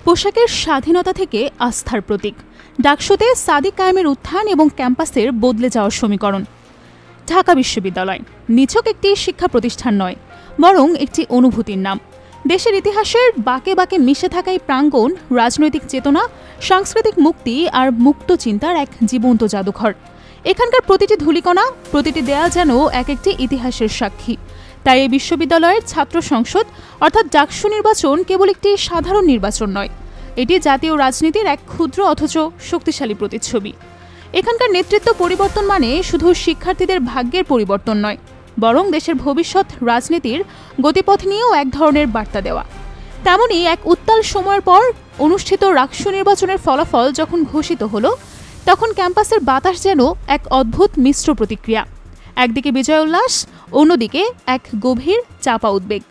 পোশাকের স্বাধীনতা থেকে আস্থার প্রতীক। ডাকসুতে সাদিক কায়েমের উত্থান এবং ক্যাম্পাসের বদলে যাওয়ার সমীকরণ। ঢাকা বিশ্ববিদ্যালয় নিছক একটি শিক্ষা প্রতিষ্ঠান নয়, বরং একটি অনুভূতির নাম। দেশের ইতিহাসের বাঁকে বাঁকে মিশে থাকা এই প্রাঙ্গণ রাজনৈতিক চেতনা, সাংস্কৃতিক মুক্তি আর মুক্ত চিন্তার এক জীবন্ত জাদুঘর। এখানকার প্রতিটি ধূলিকণা, প্রতিটি দেয়াল যেন এক একটি ইতিহাসের সাক্ষী। তাই এই বিশ্ববিদ্যালয়ের ছাত্র সংসদ অর্থাৎ ডাকসু নির্বাচন কেবল একটি সাধারণ নির্বাচন নয়, এটি জাতীয় রাজনীতির এক ক্ষুদ্র অথচ শক্তিশালী প্রতিচ্ছবি। এখানকার নেতৃত্ব পরিবর্তন মানে শুধু শিক্ষার্থীদের ভাগ্যের পরিবর্তন নয়, বরং দেশের ভবিষ্যৎ রাজনীতির গতিপথ নিয়েও এক ধরনের বার্তা দেওয়া। তেমনই এক উত্তাল সময়ের পর অনুষ্ঠিত ডাকসু নির্বাচনের ফলাফল যখন ঘোষিত হলো, তখন ক্যাম্পাসের বাতাস যেন এক অদ্ভুত মিশ্র প্রতিক্রিয়া। একদিকে বিজয় উল্লাস, অন্যদিকে এক গভীর চাপা উদ্বেগ।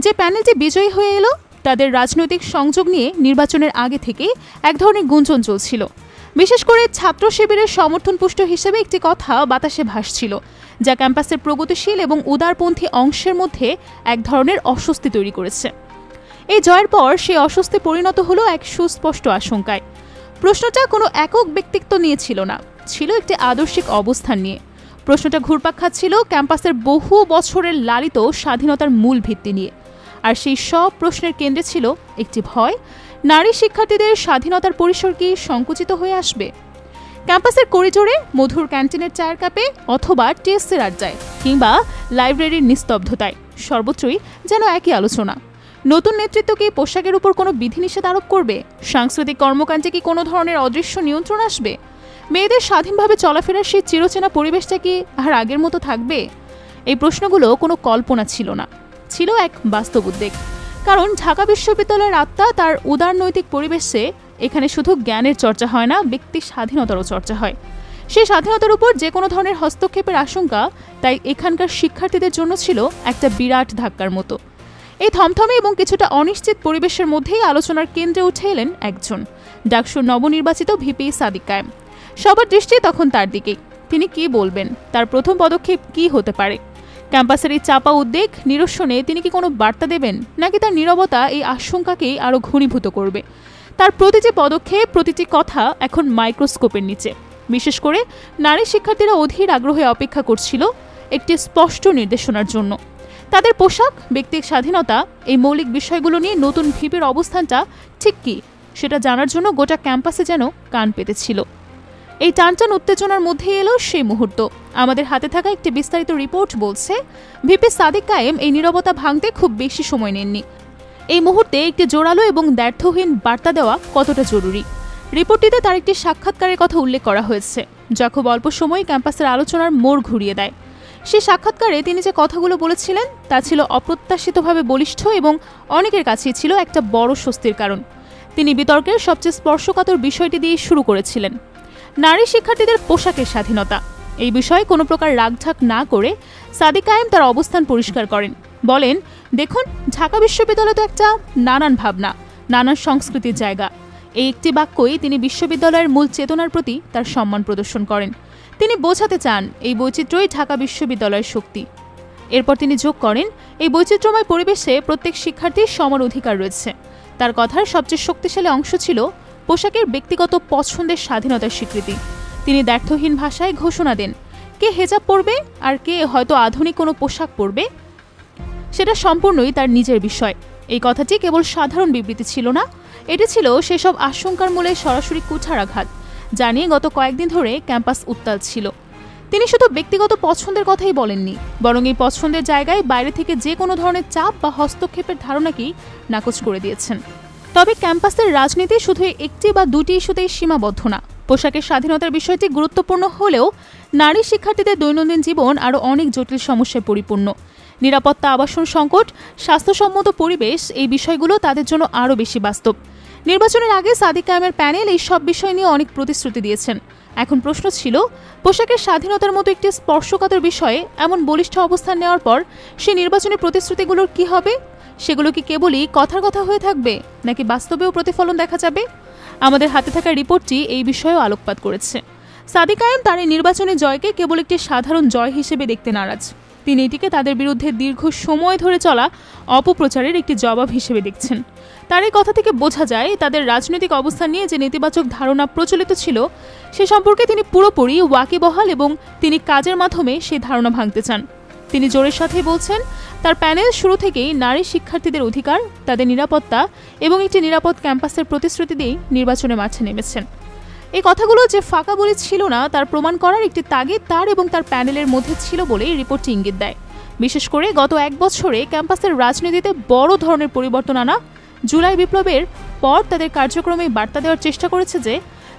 যে প্যানেলটি বিজয়ী হয়ে এলো, তাদের রাজনৈতিক সংযোগ নিয়ে নির্বাচনের আগে থেকে এক ধরনের গুঞ্জন চলছিল। বিশেষ করে ছাত্র শিবিরের সমর্থনপুষ্ট হিসেবে একটি কথা বাতাসে ভাসছিল, যা ক্যাম্পাসের প্রগতিশীল এবং উদারপন্থী অংশের মধ্যে এক ধরনের অস্বস্তি তৈরি করেছে। এই জয়ের পর সেই অস্বস্তি পরিণত হলো এক সুস্পষ্ট আশঙ্কায়। প্রশ্নটা কোনো একক ব্যক্তিত্ব নিয়ে ছিল না, ছিল একটি আদর্শিক অবস্থান নিয়ে। প্রশ্নটা ঘুরপাক খাচ্ছিল ক্যাম্পাসের বহু বছরের লালিত স্বাধীনতার মূল ভিত্তি নিয়ে। আর সেই সব প্রশ্নের কেন্দ্রে ছিল একটি ভয়, নারী শিক্ষার্থীদের স্বাধীনতার পরিসর কি সংকুচিত হয়ে আসবে? ক্যাম্পাসের করিডোরে, মধুর ক্যান্টিনের চায়ের কাপে, অথবা টিএসসির আড্ডায়, কিংবা লাইব্রেরির নিস্তব্ধতায়, সর্বত্রই যেন একই আলোচনা। নতুন নেতৃত্ব কি পোশাকের উপর কোনো বিধিনিষেধ আরোপ করবে? সাংস্কৃতিক কর্মকাণ্ডে কি কোনো ধরনের অদৃশ্য নিয়ন্ত্রণ আসবে? মেয়েদের স্বাধীনভাবে চলাফেরার সেই চিরচেনা পরিবেশটা কি আর আগের মতো থাকবে? এই প্রশ্নগুলো কোনো কল্পনা ছিল না, ছিল এক বাস্তব উদ্বেগ। কারণ ঢাকা বিশ্ববিদ্যালয়ের আত্মা তার উদার নৈতিক পরিবেশে এখানে শুধু জ্ঞানের চর্চা হয় না, ব্যক্তি স্বাধীনতারও চর্চা হয়। সেই স্বাধীনতার উপর যে কোনো ধরনের হস্তক্ষেপের আশঙ্কা তাই এখানকার শিক্ষার্থীদের জন্য ছিল একটা বিরাট ধাক্কার মতো। এই থমথমে এবং কিছুটা অনিশ্চিত পরিবেশের মধ্যেই আলোচনার কেন্দ্রে উঠে এলেন একজন, ডাকসুর নবনির্বাচিত ভিপি সাদিক কায়েম। সবার দৃষ্টি তখন তার দিকেই। তিনি কি বলবেন? তার প্রথম পদক্ষেপ কি হতে পারে? ক্যাম্পাসের এই চাপা উদ্বেগ নিরসনে তিনি কি কোনো বার্তা দেবেন, নাকি তার নীরবতা এই আশঙ্কাকেই আরও ঘনীভূত করবে? তার প্রতিটি পদক্ষেপ, প্রতিটি কথা এখন মাইক্রোস্কোপের নিচে। বিশেষ করে নারী শিক্ষার্থীরা অধীর আগ্রহে অপেক্ষা করছিল একটি স্পষ্ট নির্দেশনার জন্য। তাদের পোশাক, ব্যক্তির স্বাধীনতা, এই মৌলিক বিষয়গুলো নিয়ে নতুন ভিপির অবস্থানটা ঠিক কী, সেটা জানার জন্য গোটা ক্যাম্পাসে যেন কান পেতেছিল। এই টানটান উত্তেজনার মধ্যে এলো সেই মুহূর্ত। আমাদের হাতে থাকা একটি বিস্তারিত রিপোর্ট বলছে, ভিপি সাদিক কায়েম এই নীরবতা ভাঙতে খুব বেশি সময় নেননি। এই মুহূর্তে একটি জোরালো এবং দ্ব্যর্থহীন বার্তা দেওয়া কতটা জরুরি। রিপোর্টটিতে তার একটি সাক্ষাৎকারের কথা উল্লেখ করা হয়েছে, যা খুব অল্প সময় ক্যাম্পাসের আলোচনার মোড় ঘুরিয়ে দেয়। সেই সাক্ষাৎকারে তিনি যে কথাগুলো বলেছিলেন তা ছিল অপ্রত্যাশিতভাবে বলিষ্ঠ এবং অনেকের কাছেই ছিল একটা বড় স্বস্তির কারণ। তিনি বিতর্কের সবচেয়ে স্পর্শকাতর বিষয়টি দিয়ে শুরু করেছিলেন, নারী শিক্ষার্থীদের পোশাকের স্বাধীনতা। এই বিষয়ে কোনো প্রকার রাগঢাক না করে সাদিক কায়েম তার অবস্থান পরিষ্কার করেন। বলেন, দেখুন, ঢাকা বিশ্ববিদ্যালয় তো একটা নানান ভাবনা, নানান সংস্কৃতির জায়গা। এই একটি বাক্যই তিনি বিশ্ববিদ্যালয়ের মূল চেতনার প্রতি তার সম্মান প্রদর্শন করেন। তিনি বোঝাতে চান এই বৈচিত্র্যই ঢাকা বিশ্ববিদ্যালয়ের শক্তি। এরপর তিনি যোগ করেন, এই বৈচিত্র্যময় পরিবেশে প্রত্যেক শিক্ষার্থীর সমান অধিকার রয়েছে। তার কথার সবচেয়ে শক্তিশালী অংশ ছিল পোশাকের ব্যক্তিগত পছন্দের স্বাধীনতার স্বীকৃতি। তিনি দ্ব্যর্থহীন ভাষায় ঘোষণা দেন, কে হেজাব পরবে আর কে হয়তো আধুনিক কোনো পোশাক পরবে, সেটা সম্পূর্ণই তার নিজের বিষয়। এই কথাটি কেবল সাধারণ বিবৃতি ছিল না, এটি ছিল সেসব আশঙ্কার মূলে সরাসরি কুঠারাঘাত, যা নিয়ে গত কয়েকদিন ধরে ক্যাম্পাস উত্তাল ছিল। তিনি শুধু ব্যক্তিগত পছন্দের কথাই বলেননি, বরং এই পছন্দের জায়গায় বাইরে থেকে যে কোনো ধরনের চাপ বা হস্তক্ষেপের ধারণাকেই নাকচ করে দিয়েছেন। তবে ক্যাম্পাসের রাজনীতি শুধু একটি বা দুটি ইস্যুতেই সীমাবদ্ধ না। পোশাকের স্বাধীনতার বিষয়টি গুরুত্বপূর্ণ হলেও নারী শিক্ষার্থীদের দৈনন্দিন জীবন আরও অনেক জটিল সমস্যায় পরিপূর্ণ। নিরাপত্তা, আবাসন সংকট, স্বাস্থ্যসম্মত পরিবেশ, এই বিষয়গুলো তাদের জন্য আরও বেশি বাস্তব। নির্বাচনের আগে সাদিক কায়েমের প্যানেল এই সব বিষয় নিয়ে অনেক প্রতিশ্রুতি দিয়েছেন। এখন প্রশ্ন ছিল, পোশাকের স্বাধীনতার মতো একটি স্পর্শকাতর বিষয়ে এমন বলিষ্ঠ অবস্থান নেওয়ার পর সেই নির্বাচনী প্রতিশ্রুতিগুলোর কি হবে? সেগুলো কি কেবলই কথার কথা হয়ে থাকবে, নাকি বাস্তবেও প্রতিফলন দেখা যাবে? আমাদের হাতে থাকা রিপোর্টটি এই বিষয়েও আলোকপাত করেছে। সাদিক কায়েম তার এই নির্বাচনী জয়কে কেবল একটি সাধারণ জয় হিসেবে দেখতে নারাজ। তিনি এটিকে তাদের বিরুদ্ধে দীর্ঘ সময় ধরে চলা অপপ্রচারের একটি জবাব হিসেবে দেখছেন। তার এই কথা থেকে বোঝা যায় তাদের রাজনৈতিক অবস্থান নিয়ে যে নেতিবাচক ধারণা প্রচলিত ছিল সে সম্পর্কে তিনি পুরোপুরি ওয়াকিবহাল এবং তিনি কাজের মাধ্যমে সেই ধারণা ভাঙতে চান। তিনি জোরের সাথেই বলছেন তার প্যানেল শুরু থেকেই নারী শিক্ষার্থীদের অধিকার, তাদের নিরাপত্তা এবং একটি নিরাপদ ক্যাম্পাসের প্রতিশ্রুতি দিয়েই নির্বাচনে মাঠে নেমেছেন। এই কথাগুলো যে ফাঁকা বলে ছিল না তার প্রমাণ করার একটি তাগিদ তার এবং তার প্যানেলের মধ্যে ছিল বলেই রিপোর্টটি ইঙ্গিত দেয়। বিশেষ করে গত 1 বছরে ক্যাম্পাসের রাজনীতিতে বড় ধরনের পরিবর্তন আনা জুলাই বিপ্লবের পর তাদের কার্যক্রমে বার্তা দেওয়ার চেষ্টা করেছে যে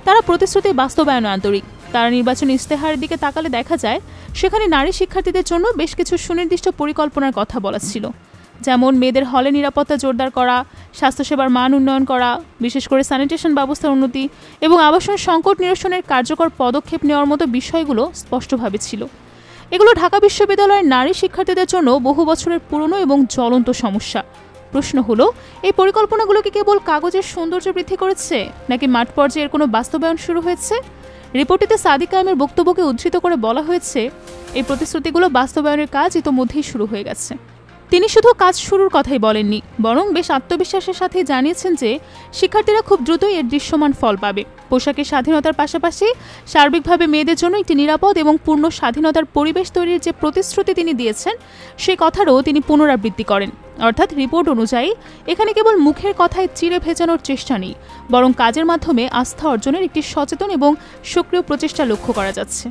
তারা প্রতিশ্রুতি বাস্তবায়নে আন্তরিক। তারা নির্বাচনী ইশতেহারের দিকে তাকালে দেখা যায় সেখানে নারী শিক্ষার্থীদের জন্য বেশ কিছু সুনির্দিষ্ট পরিকল্পনার কথা বলা ছিল, যেমন মেয়েদের হলে নিরাপত্তা জোরদার করা, স্বাস্থ্যসেবার মান উন্নয়ন করা, বিশেষ করে স্যানিটেশন ব্যবস্থার উন্নতি এবং আবাসন সংকট নিরসনের কার্যকর পদক্ষেপ নেওয়ার মতো বিষয়গুলো স্পষ্টভাবে ছিল। এগুলো ঢাকা বিশ্ববিদ্যালয়ের নারী শিক্ষার্থীদের জন্য বহু বছরের পুরনো এবং জ্বলন্ত সমস্যা। প্রশ্ন হলো, এই পরিকল্পনাগুলো কি কেবল কাগজের সৌন্দর্য বৃদ্ধি করেছে নাকি মাঠ পর্যায়ের কোনো বাস্তবায়ন শুরু হয়েছে? রিপোর্টটিতে সাদিক কায়েমের বক্তব্যকে উদ্ধৃত করে বলা হয়েছে এই প্রতিশ্রুতিগুলো বাস্তবায়নের কাজ ইতোমধ্যেই শুরু হয়ে গেছে। তিনি শুধু কাজ শুরুর কথাই বলেননি, বরং বেশ আত্মবিশ্বাসের সাথে জানিয়েছেন যে শিক্ষার্থীরা খুব দ্রুতই এর দৃশ্যমান ফল পাবে। পোশাকের স্বাধীনতার পাশাপাশি সার্বিকভাবে মেয়েদের জন্য একটি নিরাপদ এবং পূর্ণ স্বাধীনতার পরিবেশ তৈরির যে প্রতিশ্রুতি তিনি দিয়েছেন সেই কথারও তিনি পুনরাবৃত্তি করেন। অর্থাৎ রিপোর্ট অনুযায়ী এখানে কেবল মুখের কথায় চিড়ে ভেজানোর চেষ্টা নেই, বরং কাজের মাধ্যমে আস্থা অর্জনের একটি সচেতন এবং সক্রিয় প্রচেষ্টা লক্ষ্য করা যাচ্ছে।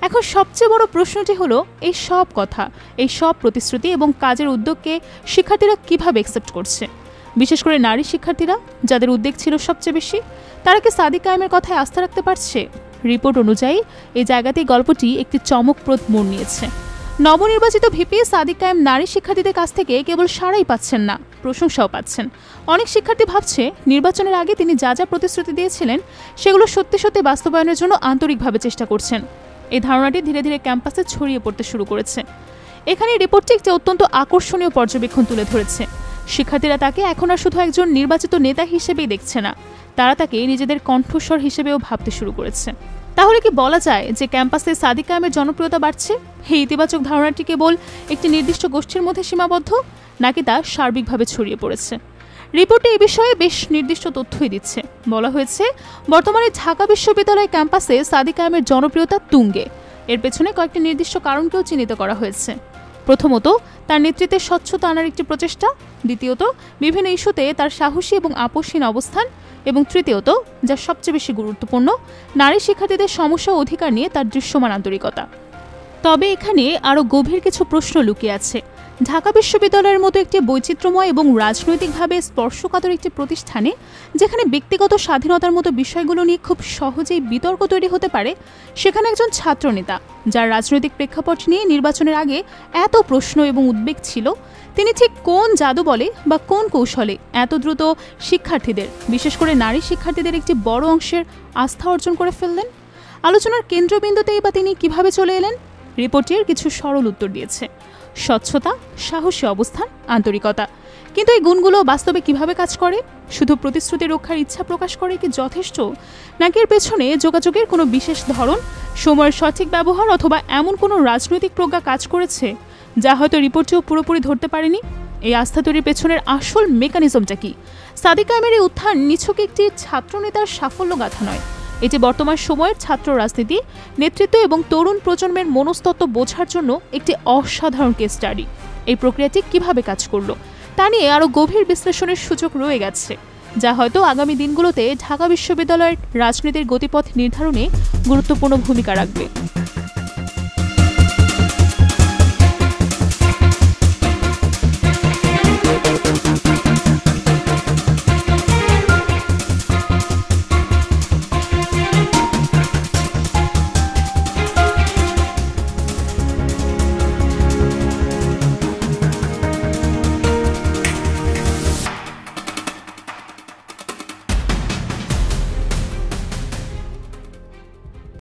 এখন সবচেয়ে বড় প্রশ্নটি হলো, এই সব কথা, এই সব প্রতিশ্রুতি এবং কাজের উদ্যোগকে শিক্ষার্থীরা কিভাবে অ্যাকসেপ্ট করছে? বিশেষ করে নারী শিক্ষার্থীরা, যাদের উদ্বেগ ছিল সবচেয়ে বেশি, তারা কি সাদিক কায়েমের কথায় আস্থা রাখতে পারছে? রিপোর্ট অনুযায়ী এই জায়গাতেই গল্পটি একটি চমকপ্রদ মোড় নিয়েছে। নবনির্বাচিত ভিপি সাদিক কায়েম নারী শিক্ষার্থীদের কাছ থেকে কেবল সাড়াই পাচ্ছেন না, প্রশংসাও পাচ্ছেন। অনেক শিক্ষার্থী ভাবছে নির্বাচনের আগে তিনি যা যা প্রতিশ্রুতি দিয়েছিলেন সেগুলো সত্যি সত্যি বাস্তবায়নের জন্য আন্তরিকভাবে চেষ্টা করছেন। এই ধারণাটি ধীরে ধীরে ক্যাম্পাসে ছড়িয়ে পড়তে শুরু করেছে। এখানে রিপোর্টটি একটি অত্যন্ত আকর্ষণীয় পর্যবেক্ষণ তুলে ধরেছে। শিক্ষার্থীরা তাকে এখন আর শুধু একজন নির্বাচিত নেতা হিসেবেই দেখছে না, তারা তাকে নিজেদের কণ্ঠস্বর হিসেবেও ভাবতে শুরু করেছে। তাহলে কি বলা যায় যে ক্যাম্পাসে সাদিক কায়েমের জনপ্রিয়তা বাড়ছে? এই ইতিবাচক ধারণাটি কেবল একটি নির্দিষ্ট গোষ্ঠীর মধ্যে সীমাবদ্ধ নাকি তা সার্বিকভাবে ছড়িয়ে পড়েছে? রিপোর্টে এই বিষয়ে বেশ নির্দিষ্ট তথ্যই দিচ্ছে। বলা হয়েছে বর্তমানে ঢাকা বিশ্ববিদ্যালয় ক্যাম্পাসে সাদিক কায়েমের জনপ্রিয়তা তুঙ্গে। এর পেছনে কয়েকটি নির্দিষ্ট কারণকেও চিহ্নিত করা হয়েছে। প্রথমত, তার নেতৃত্বে স্বচ্ছতা আনার একটি প্রচেষ্টা। দ্বিতীয়ত, বিভিন্ন ইস্যুতে তার সাহসী এবং আপোষহীন অবস্থান। এবং তৃতীয়ত, যা সবচেয়ে বেশি গুরুত্বপূর্ণ, নারী শিক্ষার্থীদের সমস্যা ও অধিকার নিয়ে তার দৃশ্যমান আন্তরিকতা। তবে এখানে আরও গভীর কিছু প্রশ্ন লুকিয়ে আছে। ঢাকা বিশ্ববিদ্যালয়ের মতো একটি বৈচিত্র্যময় এবং রাজনৈতিকভাবে স্পর্শকাতর একটি প্রতিষ্ঠানে, যেখানে ব্যক্তিগত স্বাধীনতার মতো বিষয়গুলো নিয়ে খুব সহজেই বিতর্ক তৈরি হতে পারে, সেখানে একজন ছাত্রনেতা যার রাজনৈতিক প্রেক্ষাপট নিয়ে নির্বাচনের আগে এত প্রশ্ন এবং উদ্বেগ ছিল, তিনি ঠিক কোন জাদু বলে বা কোন কৌশলে এত দ্রুত শিক্ষার্থীদের, বিশেষ করে নারী শিক্ষার্থীদের একটি বড় অংশের আস্থা অর্জন করে ফেললেন? আলোচনার কেন্দ্রবিন্দুতেই বা তিনি কিভাবে চলে এলেন? রিপোর্টের কিছু সরল উত্তর দিয়েছে: স্বচ্ছতা, সাহসী অবস্থান, আন্তরিকতা। কিন্তু এই গুণগুলো বাস্তবে কিভাবে কাজ করে? শুধু প্রতিশ্রুতি রক্ষার ইচ্ছা প্রকাশ করে কি যথেষ্ট, নাকি এর পেছনে যোগাযোগের কোনো বিশেষ ধরন, সময়ের সঠিক ব্যবহার অথবা এমন কোনো রাজনৈতিক প্রজ্ঞা কাজ করেছে যা হয়তো রিপোর্টেও পুরোপুরি ধরতে পারেনি? এই আস্থা তৈরির পেছনের আসল মেকানিজমটা কি? সাদিক কায়েমের এই উত্থান নিছক একটি ছাত্রনেতার সাফল্য গাথা নয়, এটি বর্তমান সময়ের ছাত্র রাজনীতি, নেতৃত্ব এবং তরুণ প্রজন্মের মনস্তত্ত্ব বোঝার জন্য একটি অসাধারণ কেস স্টাডি। এই প্রক্রিয়াটি কিভাবে কাজ করলো তা নিয়ে আরও গভীর বিশ্লেষণের সুযোগ রয়ে গেছে, যা হয়তো আগামী দিনগুলোতে ঢাকা বিশ্ববিদ্যালয়ের রাজনীতির গতিপথ নির্ধারণে গুরুত্বপূর্ণ ভূমিকা রাখবে।